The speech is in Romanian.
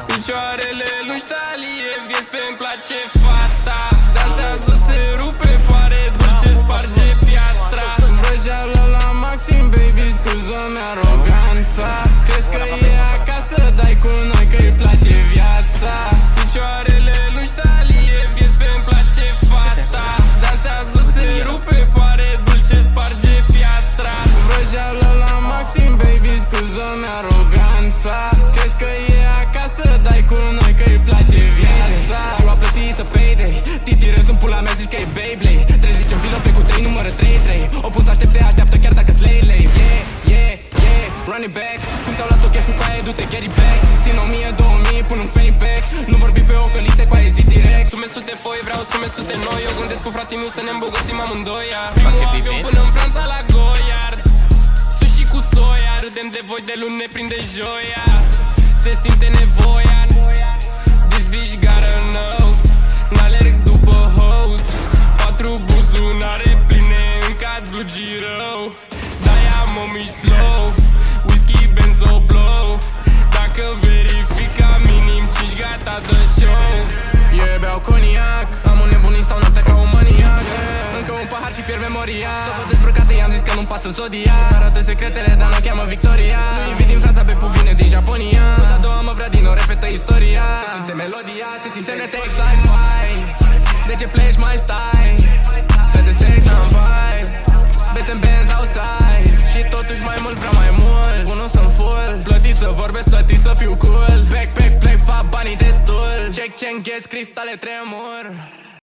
Picioarele lui Talie, vieți pe-mi place fata. Dansează, se rupe, pare dulce, sparge piatra. Vrăjeală la maxim, baby, scuză-mi aroganța. Crezi că e acasă, dai cu noi că-i place viața. Picioarele lui Talie, vieți pe-mi place fata. Dansează, se rupe, pare dulce, sparge piatra. Vrăjeală la maxim, baby, scuză-mi aroganța. Crezi că e acasă, dai cu noi că-i place viața. Eu a plătit să payday, titirez în pula mea, zici că e Beyblade. Trezici în vilă pe cu 3, numără 3-3. O pun să aștepte, așteaptă chiar dacă slay lay. Yeah, yeah, yeah, run it back. Cum ți-au luat-o cash-ul cu aia, du-te, get it back. Țin 1000-2000, pun un fake back. Nu vorbi pe ocălite, cu aia zi direct. Sume sute foi, vreau sume sute noi. Eu gândesc cu fratele meu să ne îmbogățim amândoi. Primul avion până în Franța la Goiard. Sushi cu soia, râdem de voi de luni, ne prinde joia. Se simte nevoia. This bitch gotta know. N-alerg după hoes. 4 buzunare pline în cadru girou. De-aia mă mișc slow. Whisky, benzo, blow. Dacă verifica minim 5, gata de show. Eu beau coniac, am un nebunit, stau noaptea ca un maniac. Încă un pahar și pierd memoria. S-o văd dezbrăcată, i-am zis că nu-mi pasă Zodiac. Arată secretele, dar n-o cheamă Victoria. Nu invit din Franța, Bepu vine din Japonia. A doua mă vrea din nou, repetă istoria. Simte melodia, se simte netex sci-fi. De ce pleci, mai stai? Că de sex n-am vibe. Beți în Benz outside. Și totuși mai mult vreau mai mult. Bun, nu sunt full. Plătit să vorbesc, plătit să fiu cool. Backpack, play, fac banii destul. Check, check, gheți, cristale, tremur.